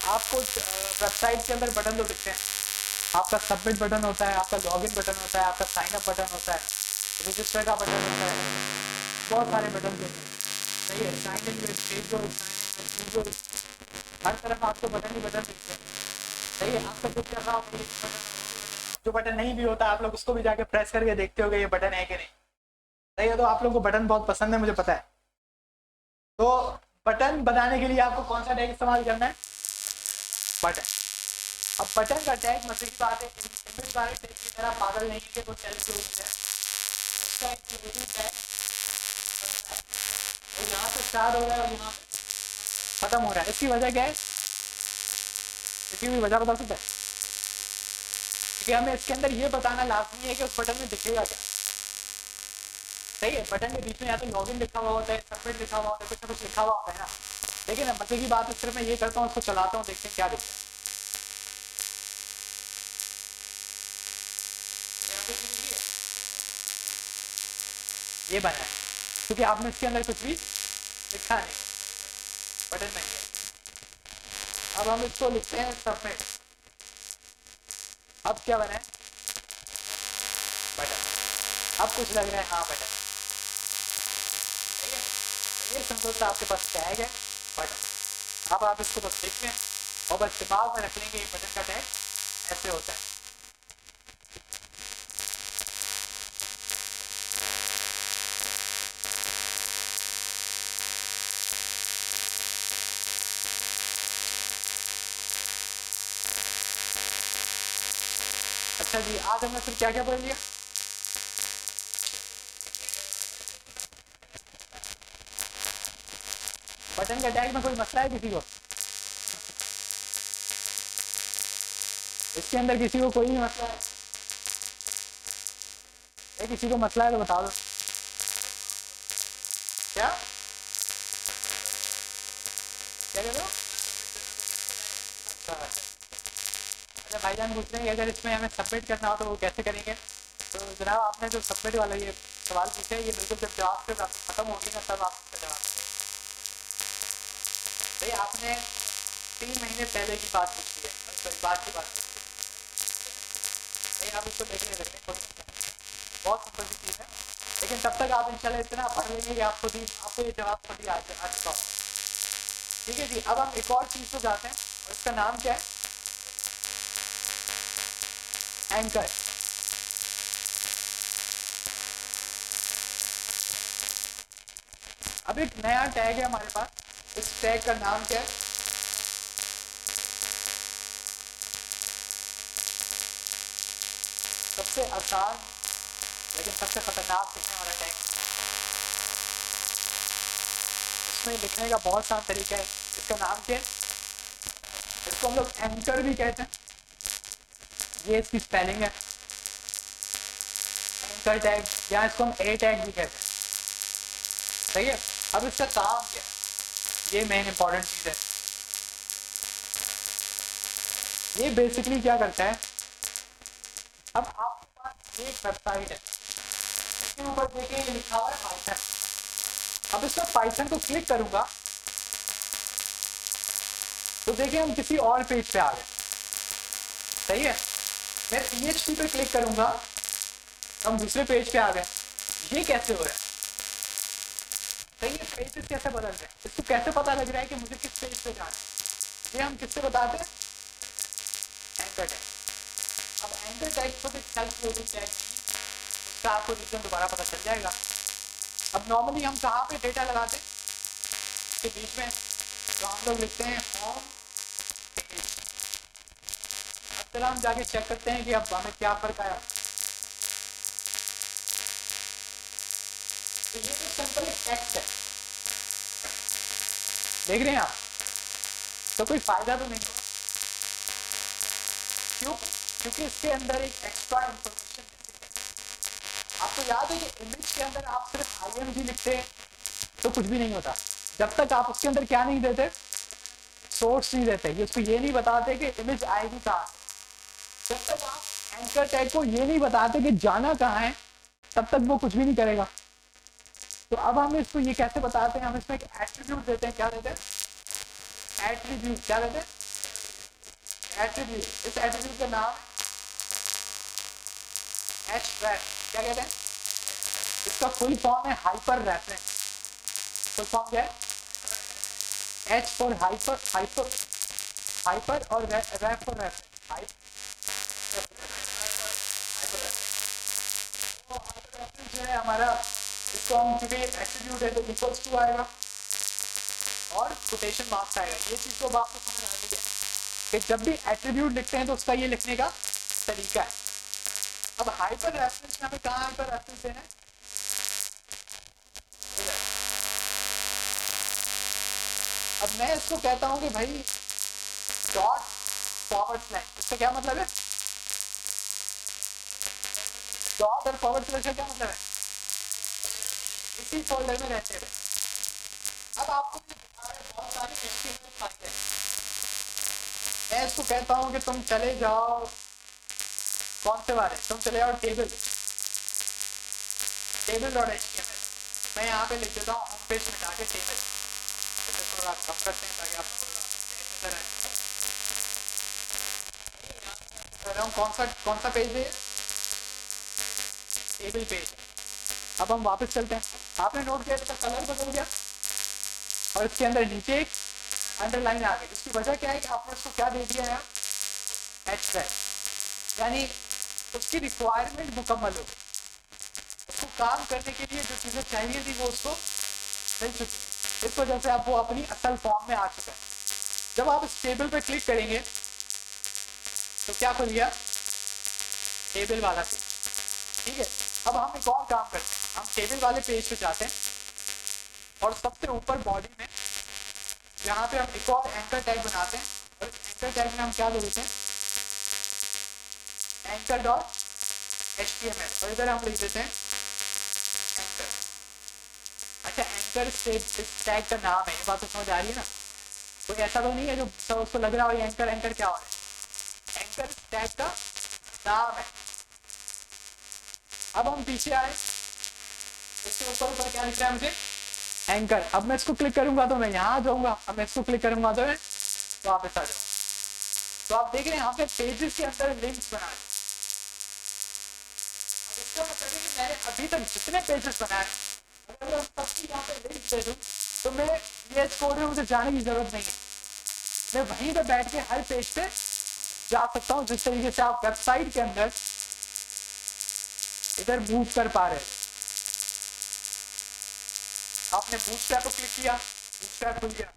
आपको वेबसाइट के अंदर बटन तो दिखते हैं, आपका सबमिट बटन होता है, आपका लॉगिन बटन होता है, आपका साइन अप बटन होता है, रजिस्टर का बटन होता है, बहुत सारे बटन होते हैं, सही है। Sign in with Facebook, sign in with Google, हर तरफ आपको बटन ही बटन दिखते हैं, सही है। आपका जो चल रहा होगा ये बटन, जो बटन नहीं भी होता आप लोग उसको भी जाके प्रेस करके देखते हो ये बटन है कि नहीं, सही है। तो आप लोग को बटन बहुत पसंद है, मुझे पता है। तो बटन बनाने के लिए आपको कौन सा टैग इस्तेमाल करना है, बटन। अब बटन का टैग मतलब की बात है, इमेज वाले टैग की तरह पागल नहीं है कि वो सेल्फ क्लोज है, उसका एक क्लोजिंग टैग वो यहाँ से स्टार्ट हो रहा है और यहाँ पे खत्म हो रहा है। इसकी वजह क्या है, इसकी भी वजह बता सकते हैं, क्योंकि हमें इसके अंदर ये बताना लाजमी है कि उस बटन में दिखेगा क्या, सही है। बटन के बीच में या तो लॉगिन लिखा हुआ होता है, सबमिट लिखा हुआ होता है, कुछ ना कुछ लिखा हुआ होता है ना, लेकिन मजे की बात है सिर्फ मैं ये करता हूँ, उसको चलाता हूँ, देखते हैं क्या दिखता है। ये बना है क्योंकि आपने इसके अंदर कुछ भी लिखा नहीं, बटन नहीं है। अब हम इसको लिखते हैं सबमिट, अब क्या बना है, बटन। अब कुछ लग रहा है, हाँ बटन, सही है। ये सिंपल सा आपके पास टैग है बटन। अब आप इसको बस देख लें और बस दिमाग में रख लेंगे ये बटन का टैग ऐसे होता है। अच्छा जी, आज हमने फिर क्या क्या पढ़ लिया, बटन के टैग में कोई मसला है किसी को, इसके अंदर किसी को कोई भी मसला है, किसी को मसला है तो बता दो। क्या क्या कह रहे हो, अच्छा भाईजान पूछ रहे हैं अगर इसमें हमें सबमिट करना हो तो वो कैसे करेंगे। तो जनाब आपने जो सबमिट वाला ये सवाल पूछा है, ये बिल्कुल जब जवाब से खत्म होगी ना तब आप इसका जवाब देंगे। भाई आपने 3 महीने पहले की बात पूछी है, बात की बात पूछी है, आप इसको देखने रखें, बहुत सिंपल सी चीज़ है, लेकिन तब तक आप इंशाल्लाह इतना पढ़ लेंगे कि आपको ये जवाब खुद ही आ चुका हो। ठीक है जी, अब हम एक और चीज़ को जाते हैं और इसका नाम क्या है, एंकर। अब एक नया टैग है हमारे पास, इस टैग का नाम क्या है, सबसे आसान लेकिन सबसे खतरनाक लिखने वाला टैग। इसमें लिखने का बहुत आसान तरीका है, इसका नाम क्या है, इसको हम लोग एंकर भी कहते हैं, ये इसकी स्पेलिंग है एंकर टैग, या इसको हम ए टैग भी कहते हैं, सही है। अब इसका काम क्या है, ये मेन इंपॉर्टेंट चीज़ है। ये बेसिकली क्या करता है, अब आपके पास एक वेबसाइट है, इसके ऊपर देखिए लिखा हुआ है पाइथन। अब इसमें पाइथन को क्लिक करूंगा तो देखिए हम किसी और पेज पे आ गए, सही है। मैं PHP पे क्लिक करूंगा तो हम दूसरे पेज पे आ गए। ये कैसे हो रहा है, सही है। पेजेस कैसे बदल रहे हैं, इसको कैसे पता लग रहा है कि मुझे किस पेज पे जाना है, ये हम किससे बताते हैं, एंकर टैग। अब एंकर टैग को सेल्फ लोडिंग टैग उसका आपको रीजन दोबारा पता चल जाएगा। अब नॉर्मली हम कहाँ पे डेटा लगाते हैं, के बीच में, तो हम लोग लिखते हैं होम पेज। अब चला हम जाके चेक करते हैं कि अब हमें क्या फर्क आया। तो ये तो सिंपल एक टेक्स्ट है, देख रहे हैं आप, तो कोई फायदा तो नहीं होगा। क्यों, क्योंकि इसके अंदर एक एक्स्ट्रा इंफॉर्मेशन है। आपको याद है कि इमेज के अंदर आप सिर्फ IMG लिखते हैं तो कुछ भी नहीं होता, जब तक आप उसके अंदर क्या नहीं देते, सोर्स नहीं देते, ये उसको ये नहीं बताते कि इमेज आएगी कहाँ से। जब तक आप एंकर टैग को ये नहीं बताते कि जाना कहाँ है, तब तक वो कुछ भी नहीं करेगा। तो अब हम इसको ये कैसे बताते हैं, हम इसमें एक एट्रीब्यूट देते हैं, क्या देते हैं, एट्रीब्यूट, क्या देते हैं, एट्रीब्यूट। इस एट्रीब्यूट का नाम href, क्या कहते हैं, इसका फुल फॉर्म है हाइपर रेफरेंस। फुल फॉर्म क्या है, H फॉर हाइपर, हाइपर और रेफ फॉर रेफरेंस, रेफरेंस जो है हमारा, इसको हम चूंकि एट्रीब्यूट है तो इक्वल्स टू आएगा और कोटेशन मार्क्स आएगा। ये चीज तो आपको समझ आ गई है कि जब भी एट्रीब्यूट लिखते हैं तो उसका ये लिखने का तरीका है। अब हाइपर रेफरेंस में हमें कहाँ हाइपर रेफरेंस देना है, अब मैं इसको कहता हूं कि भाई डॉट फॉरवर्ड स्लैश, इसका क्या मतलब है, डॉट और फॉरवर्ड स्लैश का क्या मतलब है, इसी फोल्डर में रहते हुए। अब आपको बहुत सारी HTML फाइलें हैं, मैं इसको कहता हूं कि तुम चले जाओ, कौन से वाले, तुम चले जाओ टेबल डॉट HTML। मैं यहाँ पे लिख देता हूँ होम पेज में जाके टेबल, इसे थोड़ा कम करते हैं ताकि आपको नजर आए। कौन सा पेज है, टेबल पेज। अब हम वापस चलते हैं, आपने नोट किया इसका कलर बदल गया और इसके अंदर नीचे एक अंडरलाइन आ गई। इसकी वजह क्या है कि आपने उसको क्या दे दिया है, href, यानी उसकी रिक्वायरमेंट मुकम्मल हो गई, उसको काम करने के लिए जो चीज़ें चाहिए थी वो उसको मिल चुकी है। इस वजह से आप वो अपनी असल फॉर्म में आ चुका है। जब आप इस टेबल पे क्लिक करेंगे तो क्या खुल गया, टेबल वाला पेज, ठीक है। अब हम एक और काम करते हैं, हम टेबल वाले पेज पे जाते हैं और सबसे ऊपर बॉडी में यहाँ पे हम एक और एंकर टैग बनाते हैं और इस एंकर टैग में हम क्या दे देते हैं, एंकर डॉट HTML, और इधर हम लिख देते हैं एंकर। अच्छा, एंकर इस टैग का नाम है, ये बात तो समझ आ रही है ना, कोई ऐसा तो नहीं है जो सब उसको लग रहा हो ये एंकर क्या हो रहा है, एंकर टैग का नाम है। अब हम पीछे आए, इसके ऊपर क्या लिख रहा है मुझे, एंकर। अब मैं इसको क्लिक करूंगा तो मैं यहाँ आ जाऊंगा, अब मैं इसको क्लिक करूंगा तो मैं वापस आ जाऊंगा। तो आप देख रहे हैं यहाँ पे पेजेस के अंदर लिंक्स बना रहे। इसका मतलब है कि मैंने अभी तक जितने पेजेस बनाए, अगर मैं सबकी यहाँ पे लिंक दे दूँ तो मैं VS कोड में मुझे जाने की जरूरत नहीं है, मैं वहीं पे बैठ के हर पेज पे जा सकता हूँ, जिस तरीके से आप वेबसाइट के अंदर इधर मूव कर पा रहे हैं। आपने बूटस्ट्रैप को क्लिक किया, बूटस्ट्रैप खुल गया,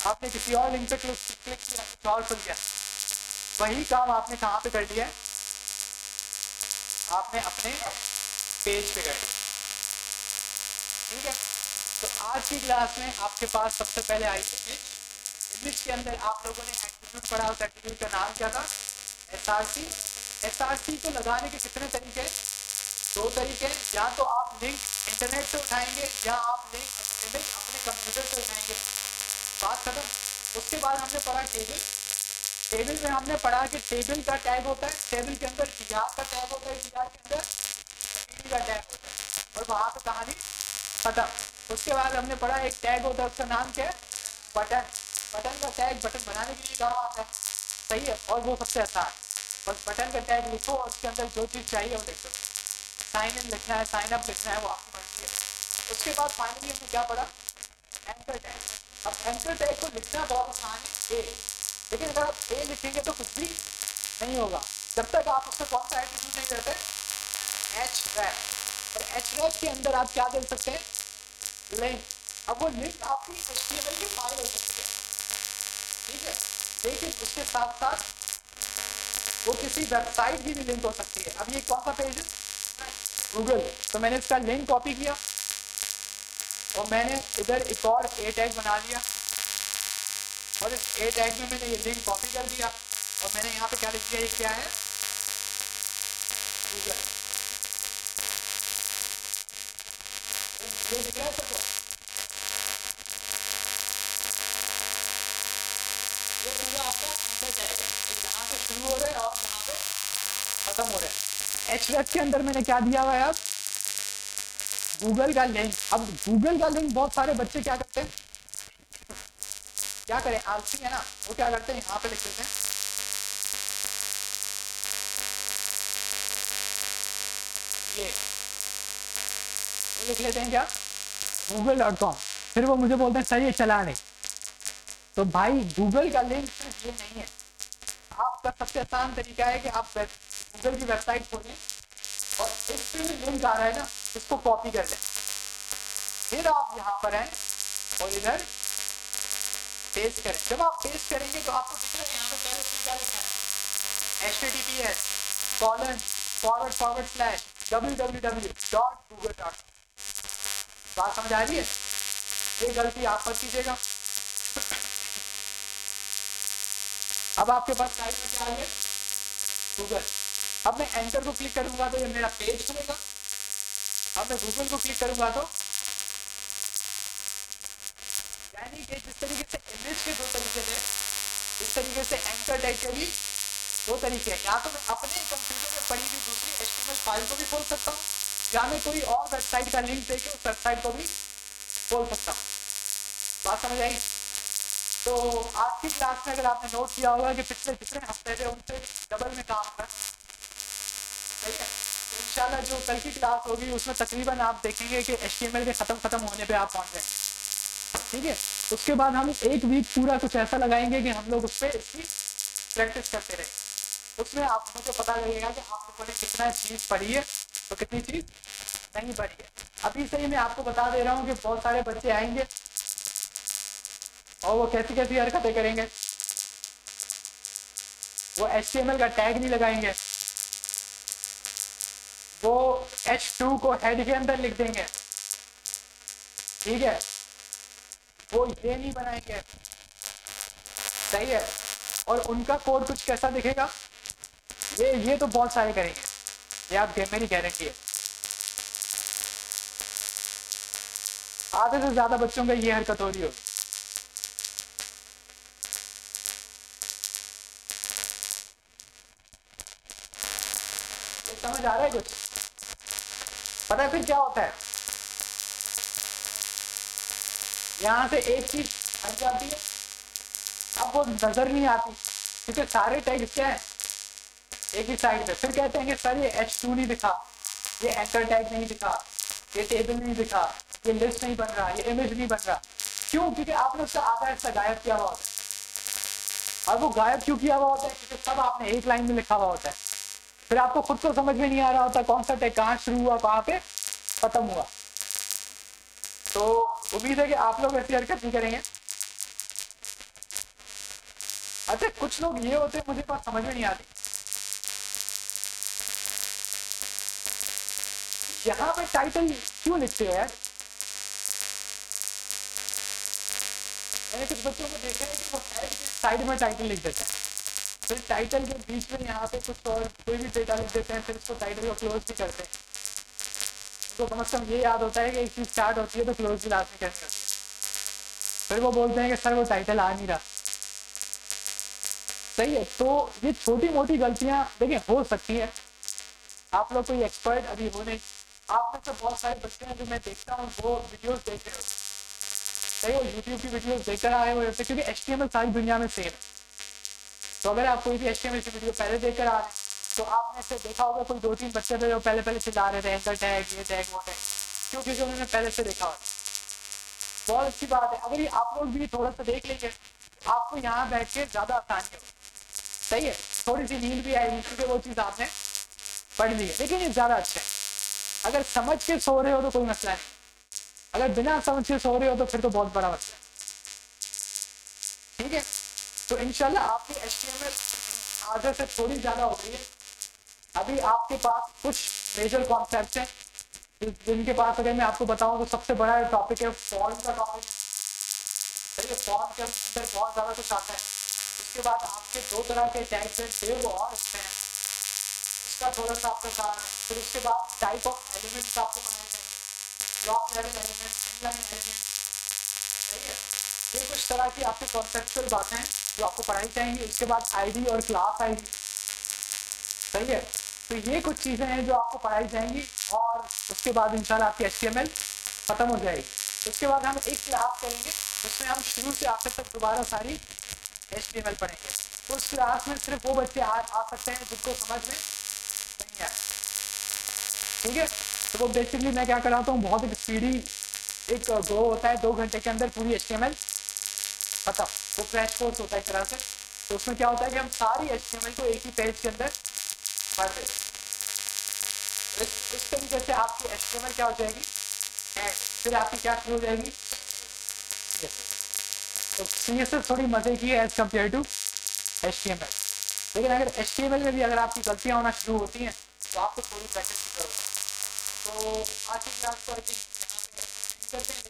आपने किसी और लिंक पे क्लिक किया, कुछ और खुल गया। वही काम आपने कहाँ पे कर लिया है, आपने अपने पेज पे कर लिया, ठीक है। तो आज की क्लास में आपके पास सबसे पहले आई इमेज के अंदर आप लोगों ने एट्रीब्यूट पढ़ा, उस एट्रीब्यूट का नाम क्या था, SRC। SRC को लगाने के कितने तरीके हैं, 2 तरीके, या तो आप लिंक इंटरनेट से उठाएंगे या आप लिंक इमेज अपने कंप्यूटर से उठाएंगे, बात खत्म। उसके बाद हमने पढ़ा टेबल। टेबल में हमने पढ़ा कि टेबल का टैग होता है, टेबल के अंदर टीआर का टैग होता है, टीआर के अंदर पीडी का टैग होता है, और वहाँ पे कहानी खत्म। उसके बाद हमने पढ़ा एक टैग होता है, उसका नाम क्या है, बटन। बटन का टैग बटन बनाने के लिए काम आता है, सही है, और वो सबसे आसान। बस बटन का टैग लिखो और उसके अंदर जो चीज़ चाहिए वो लिख दो। साइन इन लिखना है, साइन अप लिखना है, वो आपकी मर्जी है। उसके बाद फाइनली हमने क्या पढ़ा, एंकर टैग। अब एंकर टैग को लिखना बहुत आसान है, ए, लेकिन अगर आप ए लिखेंगे तो कुछ भी नहीं होगा जब तक आप उससे कौन सा एटीट्यूड नहीं करते, एच रैप। और एच रैप के अंदर आप क्या दे सकते हैं, लिंक। अब वो लिंक आपकी HTML की फाइल हो सकती है, ठीक है, लेकिन उसके साथ साथ वो किसी वेबसाइट की भी लिंक हो सकती है। अब ये कौन सा पेज है, गूगल, तो मैंने इसका लिंक कॉपी किया और मैंने इधर एक और ए टैग बना लिया, और इस ए टैग में मैंने ये लिंक कॉपी कर दिया, और मैंने यहाँ पे क्या लिख दिया, ये क्या है, गूगल। ये दिख रहा है सबको, ये पूरा आपका एंकर टैग है, यहाँ पे शुरू हो रहा है और यहाँ पे खत्म हो रहा है। एचरेफ के अंदर मैंने क्या दिया हुआ है, अब गूगल का लिंक। अब गूगल का लिंक बहुत सारे बच्चे क्या करते हैं, क्या करें, आलसी है ना, वो क्या करते हैं, यहाँ पे लिख देते हैं, ये लिख लेते हैं क्या, google.com। फिर वो मुझे बोलते हैं सही है, चला नहीं। तो भाई गूगल का लिंक सिर्फ ये नहीं है, आपका सबसे आसान तरीका है कि आप गूगल की वेबसाइट खोलें और इस पे भी लिंक आ रहा है ना, इसको कॉपी कर लें, फिर आप यहाँ पर आए और इधर पेस्ट करें। जब आप पेस्ट करेंगे तो आपको दिख रहा है यहाँ पे पहले इसमें क्या लिखा है, https://www.google.com। बात समझ आ रही है, ये गलती आप मत कीजिएगा। अब आपके पास साइड में क्या आ गया, गूगल। अब मैं एंटर को क्लिक करूंगा तो ये मेरा पेज खुलेगा। अब मैं गूगल को क्लिक करूंगा तो, यानी कि जिस तरीके से इमेज के दो तरीके थे, इस तरीके से एंकर टैग के भी दो तरीके हैं। या तो मैं अपने कंप्यूटर में पड़ी हुई दूसरी HTML फाइल को भी खोल सकता हूँ, या मैं कोई और वेबसाइट का लिंक देके उस वेबसाइट को भी खोल सकता हूँ। बात समझ आई। तो आज की क्लास में अगर आपने नोट किया होगा कि पिछले जितने हफ्ते थे उनसे डबल में काम होगा, सही है। तो इंशाल्लाह जो कल की क्लास होगी उसमें तकरीबन आप देखेंगे कि HTML के खत्म होने पे आप पहुंच जाएंगे, ठीक है। उसके बाद हम एक वीक पूरा कुछ ऐसा लगाएंगे कि हम लोग उस पर इसकी प्रैक्टिस करते रहेंगे। उसमें आप मुझे पता लगेगा कि आप लोगों ने कितना चीज़ पढ़ी है तो कितनी चीज़ नहीं पढ़ी है। अभी से ही मैं आपको बता दे रहा हूँ कि बहुत सारे बच्चे आएंगे और वो कैसी कैसी हरकतें करेंगे, वो HTML का टैग नहीं लगाएंगे, वो H2 को हेड के अंदर लिख देंगे, ठीक है, वो ये नहीं बनाएंगे, सही है। और उनका कोड कुछ कैसा दिखेगा, ये तो बहुत सारे करेंगे, ये आप मेरी गारंटी है। आधे से ज्यादा बच्चों का ये हरकत हो रही होगी। समझ आ रहा है कुछ, पता है फिर क्या होता है, यहां से एक चीज हट जाती है, अब वो नजर नहीं आती क्योंकि सारे टैग क्या है एक ही साइड पे। फिर कहते हैं कि सर ये H2 नहीं दिखा, ये एंकर टैग नहीं दिखा, ये टेबल नहीं दिखा, ये लिस्ट नहीं बन रहा, ये इमेज नहीं बन रहा। क्यों, क्योंकि आपने उसका आधा हिस्सा गायब किया हुआ होता है। और वो गायब क्यों किया हुआ होता है, क्योंकि सब आपने एक लाइन में लिखा हुआ होता है। फिर आपको खुद को समझ में नहीं आ रहा होता कौन सा टैग कहाँ शुरू हुआ, कहाँ पे खत्म हुआ। तो उम्मीद है कि आप लोग ऐसी हरकत नहीं करेंगे। अच्छा, कुछ लोग ये होते हैं मुझे बात समझ में नहीं आती, यहाँ पे टाइटल क्यों लिखते हो यार। मैंने कुछ बच्चों को देखा है कि वो हेड के साइड में टाइटल लिख देते हैं, फिर टाइटल के बीच में यहाँ पे कुछ और कोई भी डेटा लिख देते हैं, फिर इसको टाइटल को क्लोज भी करते हैं। उनको कम से कम ये याद होता है कि एक चीज़ स्टार्ट होती है तो क्लोज भी लास्ट में करनी होती है। फिर वो बोलते हैं कि सर वो टाइटल आ नहीं रहा। सही है। तो ये छोटी मोटी गलतियां देखिए हो सकती है, आप लोग कोई एक्सपर्ट अभी हो नहीं। आप में से बहुत सारे बच्चे हैं जो मैं देखता हूँ वो वीडियोस देख रहे हो, सही हो, यूट्यूब की वीडियोस देखकर आए हुए होते, क्योंकि HTML सारी दुनिया में सेम है। तो अगर आप कोई भी HTML की वीडियो पहले देखकर आ रहे हैं तो आपने से देखा होगा कोई 2-3 बच्चे थे जो पहले चिल्ला रहे थे एंकर टैग, ये टैग, वो टैग, क्योंकि उन्होंने पहले से देखा होगा। बहुत अच्छी बात है, अगर ये आप लोग भी थोड़ा सा देख लेंगे आपको यहाँ बैठ के ज़्यादा आसानी होगी। सही है, थोड़ी सी नींद भी आएगी क्योंकि वो चीज़ आपने पढ़ ली है, लेकिन ये ज़्यादा अच्छा है। अगर समझ के सो रहे हो तो कोई मसला नहीं, अगर बिना समझ के सो रहे हो तो फिर तो बहुत बड़ा मसला है। ठीक है, तो इंशाल्लाह आपकी HTML आगे से थोड़ी ज़्यादा हो गई है। अभी आपके पास कुछ मेजर कॉन्सेप्ट हैं जिनके पास अगर मैं आपको बताऊं तो सबसे बड़ा टॉपिक है फॉन्ट का टॉपिक है। सही है, फॉन्ट के अंदर बहुत ज़्यादा कुछ आता है। उसके बाद आपके 2 तरह के टैग्स हैं, सेव और स्पैम, इसका थोड़ा सा आपका काम है। फिर उसके बाद टाइप ऑफ एलिमेंट्स आपको पढ़ाए जाएंगे, block level element, inline element. सही है, ये कुछ तरह की आपकी कॉन्सेप्चुअल बातें हैं जो आपको पढ़ाई जाएंगी। उसके बाद आईडी और क्लास आईडी। सही है, तो ये कुछ चीज़ें हैं जो आपको पढ़ाई जाएंगी और उसके बाद इंशाल्लाह आपकी HTML खत्म हो जाएगी। उसके बाद हम एक क्लास करेंगे जिसमें हम शुरू से आखिर तक दोबारा सारी HTML पढ़ेंगे। तो उस क्लास में सिर्फ वो बच्चे आ सकते हैं जिनको समझ में नहीं आए। ठीक है, तो वो बेसिकली मैं क्या कराता हूँ, बहुत एक स्पीडी एक गो होता है, 2 घंटे के अंदर पूरी HTML खत्म। वो क्रैश कोर्स होता है एक तरह से। तो उसमें क्या होता है कि हम सारी HTML को एक ही पेज के अंदर पढ़ देते। इस तरीके से आपकी HTML क्या हो जाएगी, फिर आपकी क्या शुरू हो जाएगी, तो CSS थोड़ी मजे की है एज कम्पेयर टू HTML। लेकिन अगर HTML में भी अगर आपकी गलतियां होना शुरू होती हैं तो आपको थोड़ी प्रैक्टिस की जरूरत है। तो आज की क्लास को आई थिंक यहाँ पे करते हैं।